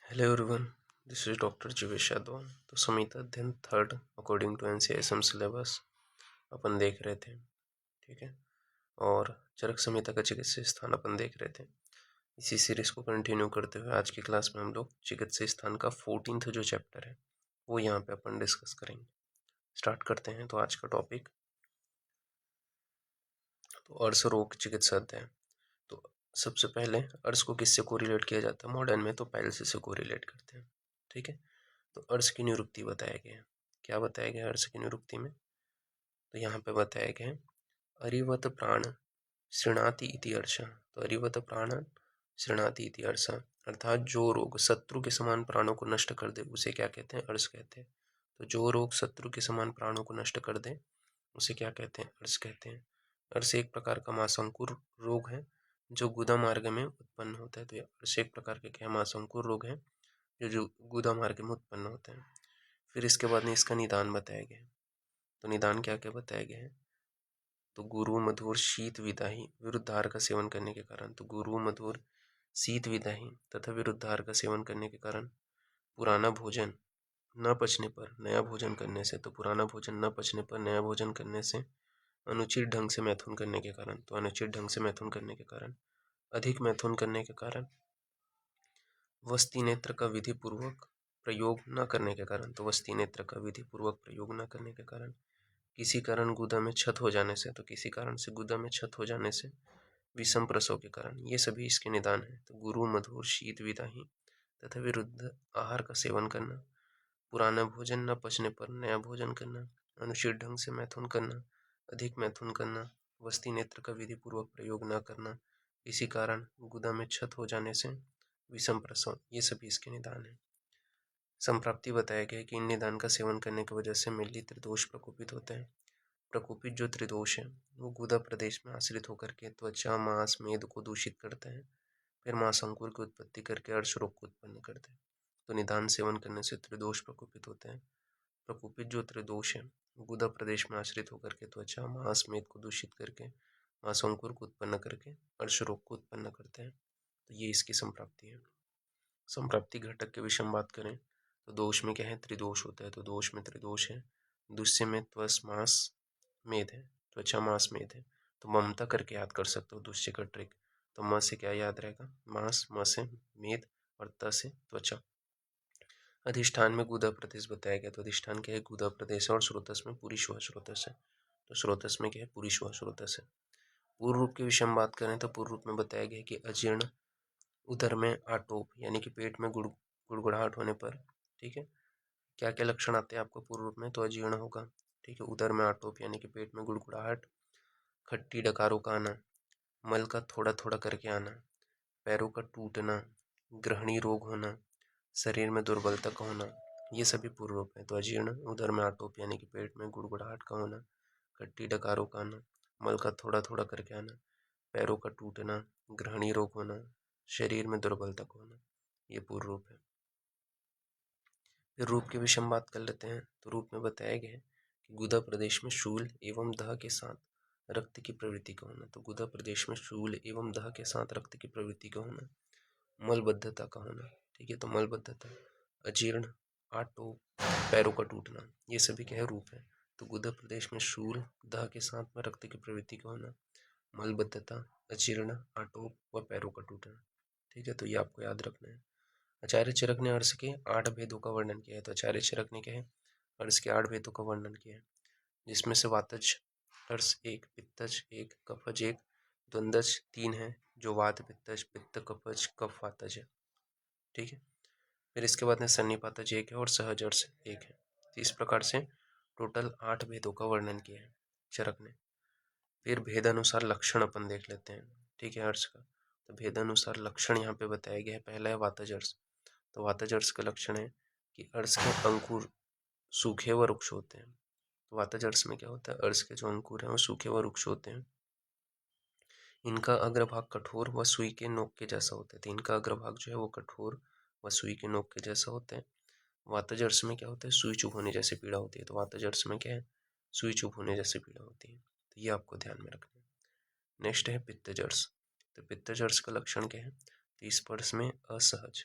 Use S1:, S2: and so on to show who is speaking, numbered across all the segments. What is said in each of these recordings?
S1: Hello everyone, this is doctor Jivesh Yadav. तो संहिता अध्ययन third according to NCISM syllabus अपन देख रहे थे, ठीक है। और चरक संहिता का चिकित्सीय स्थान अपन देख रहे थे। इसी सीरीज को कंटिन्यू करते हुए आज की क्लास में हम लोग चिकित्सीय स्थान का 14th जो चैप्टर है वो यहाँ पे अपन डिस्कस करेंगे। स्टार्ट करते हैं। तो आज का टॉपिक तो अर्श रोग चिकित्सा अध्ययन। तो सबसे पहले अर्श को किससे कोरिलेट किया जाता है मॉडर्न में? तो पाइल्स से कोरिलेट करते हैं, ठीक है। तो अर्श की निरुक्ति बताया गया है। क्या बताया गया है अर्श की निरुक्ति में? तो यहाँ पे बताया गया है अरिवत प्राण शृणाति इति अर्श। तो अरिवत प्राण शृणाति इति अर्श, अर्थात जो रोग शत्रु के समान प्राणों को नष्ट कर दे उसे क्या कहते हैं? अर्श कहते हैं। तो जो रोग शत्रु के समान प्राणों को नष्ट कर दे उसे क्या कहते हैं? अर्श कहते हैं। अर्श एक प्रकार का मांसांकुर रोग है जो गुदा मार्ग में उत्पन्न होता है। तो अर्श एक प्रकार के क्या मांसांकुर रोग है जो गुदा मार्ग में उत्पन्न होते हैं। फिर इसके बाद में इसका निदान बताया गया है। तो निदान क्या क्या बताया गया है? तो गुरु मधुर शीत विदाही विरुद्धार का सेवन करने के कारण, तो गुरु मधुर शीत विदाही तथा विरुद्धार का सेवन करने के कारण, पुराना भोजन न पचने पर नया भोजन करने से, तो पुराना भोजन न पचने पर नया भोजन करने से, अनुचित ढंग से मैथुन करने के कारण, तो अनुचित ढंग से मैथुन करने के कारण, अधिक मैथुन करने के कारण, वस्ती नेत्र का विधि पूर्वक प्रयोग न करने के कारण, तो वस्ती नेत्र का विधि पूर्वक प्रयोग न करने के कारण, किसी कारण गुदा में क्षत हो जाने से, तो किसी कारण से गुदा में क्षत हो जाने से, विषम प्रसव के कारण, ये सभी इसके निदान है। तो गुरु मधुर शीत विदाही तथा विरुद्ध आहार का सेवन करना, पुराना भोजन न पचने पर नया भोजन करना, अनुचित ढंग से मैथुन करना, अधिक मैथुन करना, वस्ती नेत्र का विधि पूर्वक प्रयोग न करना, इसी कारण गुदा में क्षत हो जाने से, विषम प्रसव, ये सभी इसके निदान है। संप्राप्ति बताया गया कि इन निदान का सेवन करने की वजह से मिल्ली त्रिदोष प्रकोपित होते हैं। प्रकोपित जो त्रिदोष है वो गुदा प्रदेश में आश्रित होकर के त्वचा मांस मेद को दूषित करते हैं, फिर मांसांकुर की उत्पत्ति करके अर्श रोग को उत्पन्न करते हैं। तो निदान सेवन करने से त्रिदोष प्रकोपित होते हैं। प्रकोपित जो त्रिदोष है गुदा प्रदेश में आश्रित होकर के त्वचा मांस मेद को दूषित करके मांसांकुर को उत्पन्न करके अर्श रोग को उत्पन्न करते हैं। तो ये इसकी संप्राप्ति है। संप्राप्ति घटक के विषय में बात करें तो दोष में क्या है? त्रिदोष होता है। तो दोष में त्रिदोष है। दुष्य में त्वच मांस मेद है, त्वचा मांस मेद है। तो ममता करके याद कर सकते हो दुष्य का ट्रिक। तो म से क्या याद रहेगा? मांस, म से मेद और त से त्वचा। अधिष्ठान में गुदा प्रदेश बताया गया। तो अधिष्ठान क्या है? गुदा प्रदेश और स्रोतस में पुरीश्वा स्रोतस है। तो स्रोतस में क्या है? पुरीश्वा स्रोतस है। पूर्व रूप के विषय में बात करें तो पूर्व रूप में बताया गया कि अजीर्ण, उदर में आटोप यानी कि पेट में गुड़गुड़ाहट होने पर, ठीक है, क्या क्या लक्षण आते हैं आपको पूर्व रूप में? तो अजीर्ण होगा, ठीक है, उदर में आटोप यानी कि पेट में गुड़गुड़ाहट, खट्टी डकारों का आना, मल का थोड़ा थोड़ा करके आना, पैरों का टूटना, ग्रहणी रोग होना, शरीर में दुर्बलता का होना, ये सभी पूर्व रूप है। तो अजीर्ण, उदर में आटोप यानी कि पेट में गुड़गुड़ाहट का होना, खट्टी डकारों का आना, मल का थोड़ा थोड़ा करके आना, पैरों का टूटना, ग्रहणी रोग होना, शरीर में दुर्बलता का होना, ये पूर्व रूप है। फिर रूप के विषय में बात कर लेते हैं। तो रूप में बताया गया है कि गुदा प्रदेश में शूल एवं दह के साथ रक्त की प्रवृत्ति का होना। तो गुदा प्रदेश में शूल एवं दह के साथ रक्त की प्रवृत्ति का होना, मलबद्धता का होना, ठीक है। तो मलबद्धता, अजीर्ण, आटो, पैरों का टूटना, ये सभी क्या है? रूप है। तो गुदा प्रदेश में शूल दह के साथ में रक्त की प्रवृत्ति का होना, मलबद्धता, अजीर्ण, आटोप व पैरों का टूटना, ठीक है। तो ये आपको याद रखना है। आचार्य चरक ने अर्श के 8 भेदों का वर्णन किया है। तो आचार्य चरक ने क्या है? अर्श के 8 भेदों का वर्णन किया है, जिसमें से वातज अर्श 1, पित्तज 1, कफज 1, द्वंदज 3 है, जो वात पित्तज पित्त कफज कफ वातज है, ठीक है। फिर इसके बाद में सन्निपातज 1 है और सहज अर्श 1 है। तो इस प्रकार से टोटल 8 भेदों का वर्णन किया है चरक ने। फिर भेद अनुसार लक्षण अपन देख लेते हैं, ठीक है, अर्श का। तो भेद अनुसार लक्षण यहाँ पे बताया गया है। पहला है वातज अर्श। तो वातज अर्श का लक्षण है कि अर्श के अंकुर सूखे व रुक्ष होते हैं। तो वातज अर्श में क्या होता है? अर्श के जो अंकुर हैं वो सूखे व रुक्ष होते हैं। इनका अग्रभाग कठोर व सुई के नोक के जैसा होता है। तो इनका अग्रभाग जो है वो कठोर व सुई के नोक के जैसा होता है। वातज अर्श में क्या होता है? सुई चुभ होने जैसी पीड़ा होती है। तो वातज अर्श में क्या है? सुई चुभ होने जैसी पीड़ा होती है। तो ये आपको ध्यान में रखना है। नेक्स्ट है पित्तज अर्श। तो पित्तज अर्श का लक्षण क्या है? तो स्पर्श में असहज,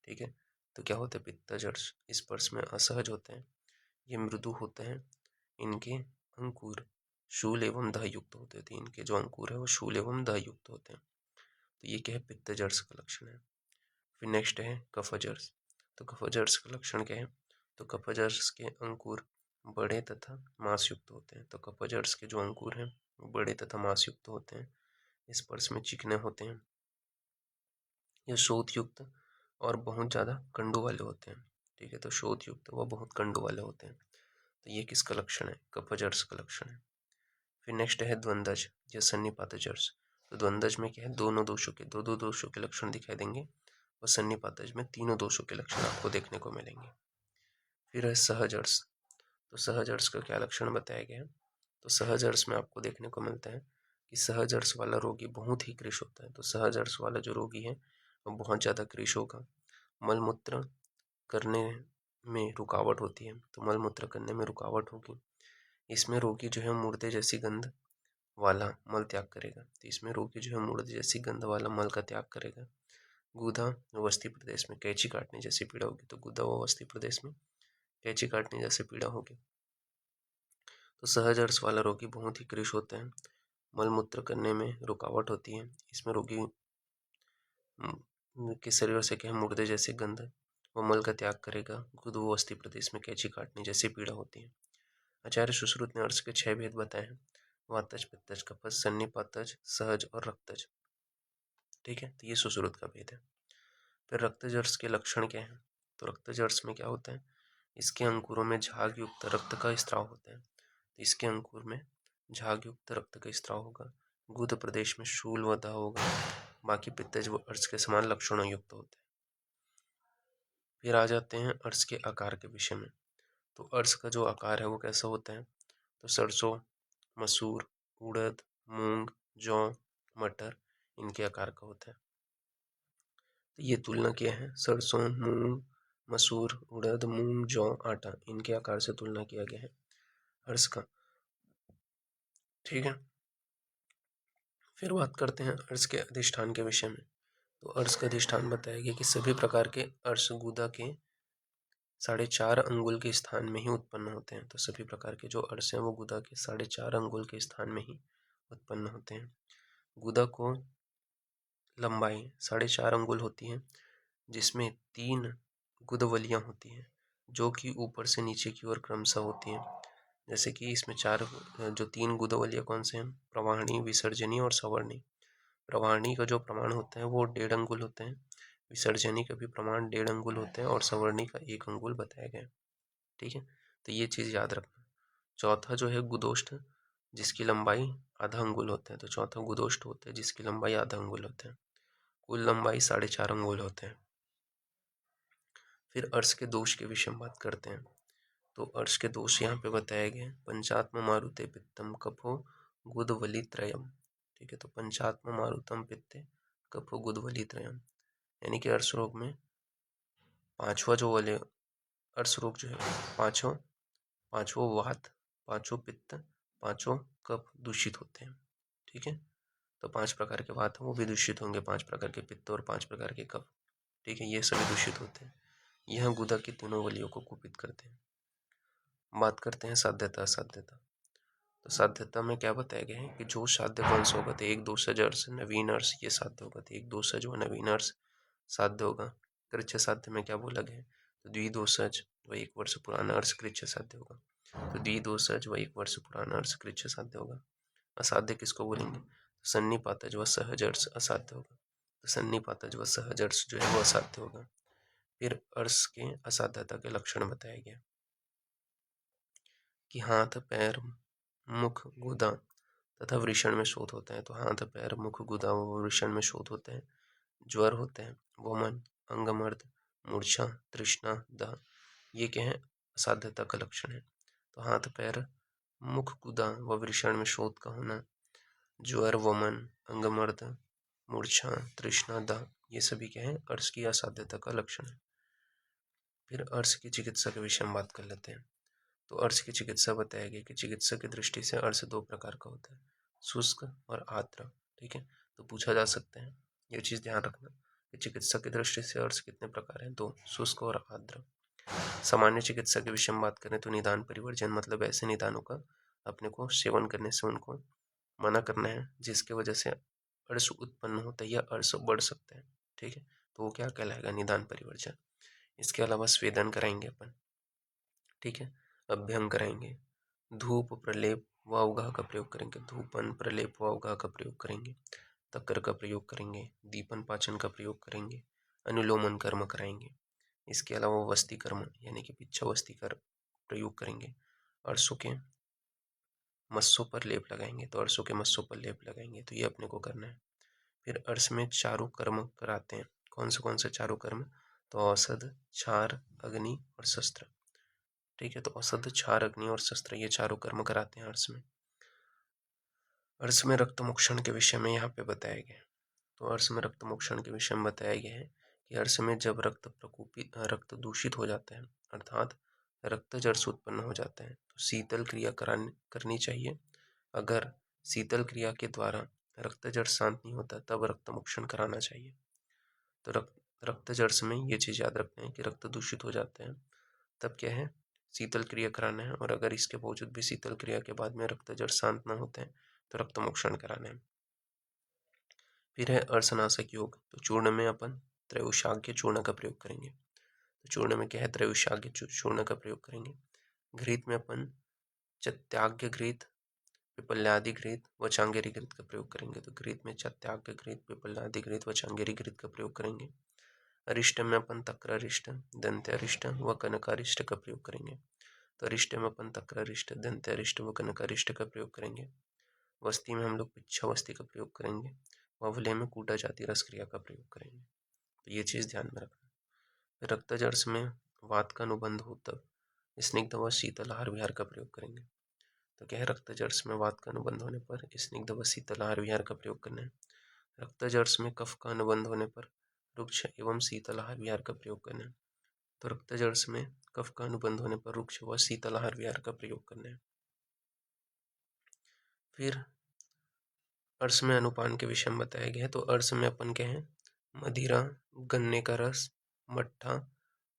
S1: ठीक है, तो क्या होते हैं, पित्तज अर्श स्पर्श में असहज होते हैं, ये मृदु होते हैं, इनके अंकुर शूल एवं दह युक्त होते थे, इनके जो अंकुर है वो शूल एवं दह युक्त होते हैं। तो ये क्या है, पित्तज अर्श का लक्षण है। फिर नेक्स्ट है कफज अर्श। तो कफज अर्श का लक्षण क्या है, तो कफज अर्श के अंकुर बड़े तथा मांस युक्त होते हैं। तो कफज अर्श के जो अंकुर हैं वो बड़े तथा मांस युक्त होते हैं, स्पर्श में चिकने होते हैं, ये शोथ युक्त और बहुत ज़्यादा कंडों वाले होते हैं। ठीक है, तो शोथ युक्त व बहुत कंडों वाले होते हैं। तो ये किसका लक्षण है, कफज अर्श का लक्षण है। फिर नेक्स्ट है द्वंद्वज या सन्निपातज अर्श। तो द्वंद्वज में क्या है, दोनों दोषों के दो दोषों के लक्षण दिखाई देंगे, और सन्निपातज में तीनों दोषों के लक्षण आपको देखने को मिलेंगे। फिर है सहज अर्श। तो सहज अर्श का क्या लक्षण बताया गया है, तो सहज अर्श में आपको देखने को मिलता है कि सहज अर्श वाला रोगी बहुत ही कृश होता है। तो सहज अर्श वाला जो रोगी है वो बहुत ज़्यादा कृश होगा, मलमूत्र करने में रुकावट होती है, तो मलमूत्र करने में रुकावट होगी, इसमें रोगी जो है मुर्दे जैसी गंध वाला मल त्याग करेगा। तो इसमें रोगी जो है मुर्दे जैसी गंध वाला मल का त्याग करेगा। गुदा व वस्ती प्रदेश में कैंची काटने जैसी पीड़ा होगी। तो गुदा व वस्ती प्रदेश में कैंची काटने जैसी पीड़ा होगी। तो सहज अर्श वाला रोगी बहुत ही कृश होता है, मलमूत्र करने में रुकावट होती है, इसमें रोगी के शरीर से क्या है, मुर्दे जैसी गंध व मल का त्याग करेगा। गुदा व वस्ती प्रदेश में कैंची काटने जैसी पीड़ा होती है। आचार्य सुश्रुत ने अर्श के 6 भेद बताए हैं, वातज, पित्तज, कफज, सन्निपातज, सहज और रक्तज। ठीक है, तो ये सुश्रुत का भेद है। फिर रक्तज अर्श के लक्षण क्या है, तो रक्तज अर्श में क्या होता है, इसके अंकुरों में झाग युक्त रक्त का स्त्राव होता है। तो इसके अंकुर में झाग युक्त रक्त का स्त्राव होगा, गुद प्रदेश में शूल व दाह होगा, बाकी पित्तज व अर्श के समान लक्षणों युक्त होते हैं। फिर आ जाते हैं अर्श के आकार के विषय में। तो अर्श का जो आकार है वो कैसा होता है, तो सरसों, मसूर, उड़द, मूंग, जौ, मटर, इनके आकार का होता है। तो ये तुलना किया है, सरसों, मूंग, मसूर, उड़द, मूंग, जौ, आटा, इनके आकार से तुलना किया गया है अर्श का। ठीक है, फिर बात करते हैं अर्श के अधिष्ठान के विषय में। तो अर्श का अधिष्ठान बताया गया कि सभी प्रकार के अर्श गुदा के 4.5 अंगुल के स्थान में ही उत्पन्न होते हैं। तो सभी प्रकार के जो अर्श हैं वो गुदा के 4.5 अंगुल के स्थान में ही उत्पन्न होते हैं। गुदा को लंबाई 4.5 अंगुल होती है, जिसमें 3 गुदवलियाँ होती हैं, जो कि ऊपर से नीचे की ओर क्रमशः होती हैं। जैसे कि इसमें जो 3 गुदवलियाँ कौन से हैं, प्रवाहणी, विसर्जनी और सवर्णी। प्रवाहणी का जो प्रमाण होता है वो 1.5 अंगुल होते हैं, विसर्जनी का भी प्रमाण 1.5 अंगुल होते हैं, और सवर्णी का 1 अंगुल बताया गया है। ठीक है, तो ये चीज़ याद रखना। चौथा जो है गुदोष्ठ, जिसकी लंबाई आधा अंगुल होता है। तो चौथा गुदोष्ठ होता है जिसकी लंबाई आधा अंगुल होता है, कुल लंबाई 4.5 अंगुल होते हैं। फिर अर्श के दोष के विषय में बात करते हैं। तो अर्श के दोष यहाँ पे बताए गए हैं, पंचात्म मारुते पित्तम कफो गुदवली त्रयम। ठीक है, तो पंचात्म मारुतम पित्ते कफो गुदवली त्रयम, यानी कि अर्श रोग में पांचवा जो वाले अर्श रोग जो है, पांचों वात, पांचों पित्त, पांचों कफ दूषित होते हैं। ठीक है, तो 5 प्रकार के वात वो भी दूषित होंगे, 5 प्रकार के पित्त और 5 प्रकार के कफ। ठीक है, ये सभी दूषित होते हैं, यह गुदा की तीनों वलियों को कुपित करते हैं। बात करते हैं साध्यता असाध्यता। तो साध्यता में क्या बताया गया है कि जो साध्य कौन सा होगा, तो एक दोषज अर्श, नवीन अर्श, ये साध्य होगा। तो एक दोषज व नवीन अर्श साध्य होगा। कृच्छ साध्य में क्या बोला गया है, तो द्विदोषज व 1 वर्ष पुराना अर्श कृच्छ साध्य होगा। तो द्विदोषज व 1 वर्ष पुराना अर्श कृच्छ साध्य होगा। असाध्य किसको बोलेंगे, तो सन्निपातज व सहज अर्श असाध्य होगा। तो सन्निपातज व सहज अर्श जो है वो असाध्य होगा। फिर अर्श के असाध्यता के लक्षण बताया गया कि हाथ, पैर, मुख, गुदा तथा वृषण में शोथ होता है। तो हाथ, पैर, मुख, गुदा व वृषण में शोथ होते हैं, ज्वर होते हैं, वमन, अंगमर्द, मूर्छा, तृष्णा, दाह, ये क्या है, असाध्यता का लक्षण है। तो हाथ, पैर, मुख, गुदा व वृषण में शोथ का होना, ज्वर, वमन, अंगमर्द, मूर्छा, तृष्णा, दाह, ये सभी क्या है, अर्श की असाध्यता का लक्षण है। फिर अर्श की चिकित्सा के विषय में बात कर लेते हैं। तो अर्श की चिकित्सा बताया गया कि चिकित्सा की दृष्टि से अर्श 2 प्रकार का होता है, शुष्क और आर्द्र। ठीक है, तो पूछा जा सकता है, ये चीज़ ध्यान रखना चिकित्सा की दृष्टि से अर्स कितने प्रकार हैं? 2, शुष्क और आर्द्र। सामान्य चिकित्सा के विषय में बात करें तो निदान परिवर्जन मतलब ऐसे निदानों का अपने को सेवन करने से उनको मना करना है जिसके वजह से अर्स उत्पन्न होता है या अर्स बढ़ सकते हैं। ठीक है, तो वो क्या कहलाएगा? निदान परिवर्जन। इसके अलावा स्वेदन कराएंगे अपन। ठीक है, अभ्यंग कराएंगे, धूप प्रलेप व अवगाह का प्रयोग करेंगे, धूपन प्रलेप व अवगाह का प्रयोग करेंगे, तक्कर का प्रयोग करेंगे, दीपन पाचन का प्रयोग करेंगे, अनुलोमन कर्म कराएंगे। इसके अलावा वस्ती कर्म यानी कि पिच्छावस्थी का प्रयोग करेंगे, अरसों के मस्सों पर लेप लगाएंगे, तो अरसों के मस्सों पर लेप लगाएंगे, तो ये अपने को करना है। फिर अर्स में चारों कर्म कराते हैं। कौन से चारों कर्म? तो औषध, क्षार, अग्नि और शस्त्र। ठीक है, तो औषध, क्षार, अग्नि और शस्त्र ये चारों कर्म कराते हैं अर्स में। अर्स में रक्त मोक्षण के विषय में यहाँ पे बताया गया है। तो अर्स में रक्त मोक्षण के विषय में बताया गया है कि अर्स में जब रक्त दूषित हो जाता है अर्थात रक्त जर्स उत्पन्न हो जाता है तो शीतल क्रिया करनी चाहिए। अगर शीतल क्रिया के द्वारा रक्त जर्स शांत नहीं होता तब रक्त मोक्षण कराना चाहिए। तो रक्त जर्स में ये चीज़ याद रखते हैं कि रक्त दूषित हो जाते हैं तब क्या है? शीतल क्रिया कराना है, और अगर इसके बावजूद भी शीतल क्रिया के बाद में रक्त जर्स शांत न होते हैं तो रक्त मोक्षण कराना है। फिर है अर्शनाशक योग। तो चूर्ण में अपन त्रयोशाग्य चूर्ण का प्रयोग करेंगे। तो चूर्ण में क्या है? त्रयोशाग्य चूर्ण का प्रयोग करेंगे। घृत में अपन चत्याग्य घृत, पिपल्यादि घृत व चांगेरी घृत का प्रयोग करेंगे। तो घृत में चत्याग्य घृत, पिपल्यादि घृत व चांगेरी घृत का प्रयोग करेंगे। अरिष्ट में अपन तक्रारिष्ट, दंत्यारिष्ट व कनकारिष्ट का प्रयोग करेंगे। तो अरिष्ट में अपन तक्रारिष्ट, दंत्यारिष्ट व कनकारिष्ट का प्रयोग करेंगे। वस्ती में हम लोग पिच्छावस्थी का प्रयोग करेंगे। ववले में कूटा जाति रस क्रिया का प्रयोग करेंगे। तो ये चीज़ ध्यान में रखना। रक्त जर्स में वात का अनुबंध हो तब स्निग्ध व शीतल आहार विहार का प्रयोग करेंगे। तो क्या है? रक्त जर्स में वात का अनुबंध होने पर स्निग्ध व शीतल आहार विहार का प्रयोग करना है। रक्त जर्स में कफ का अनुबंध होने पर रुक्ष एवं शीतल आहार विहार का प्रयोग करना है। तो रक्त जर्स में कफ का अनुबंध होने पर रुक्ष व शीतल आहार विहार का प्रयोग करना है। फिर अर्स में अनुपान के विषय में बताया गया है। तो अर्स में अपन क्या है? मदिरा, गन्ने का रस, मट्ठा,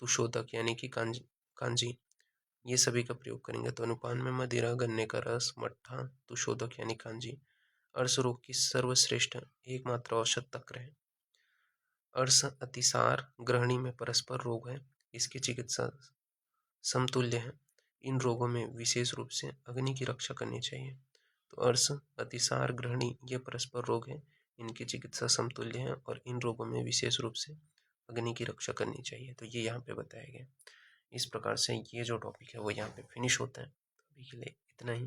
S1: तुशोदक यानी कि कांजी ये सभी का प्रयोग करेंगे। तो अनुपान में मदिरा, गन्ने का रस, मट्ठा, तुशोदक यानी कांजी अर्स रोग की सर्वश्रेष्ठ एकमात्र औषध तक्र है। अर्स अतिसार ग्रहणी में परस्पर रोग है, इसकी चिकित्सा समतुल्य है। इन रोगों में विशेष रूप से अग्नि की रक्षा करनी चाहिए। तो अर्स, अतिसार, ग्रहणी ये परस्पर रोग हैं, इनकी चिकित्सा समतुल्य है और इन रोगों में विशेष रूप से अग्नि की रक्षा करनी चाहिए। तो ये यहाँ पे बताया गया। इस प्रकार से ये जो टॉपिक है वो यहाँ पे फिनिश होता है। अभी के लिए इतना ही।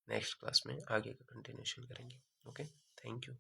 S1: नेक्स्ट क्लास में आगे का कंटिन्यूशन करेंगे। Okay, thank you.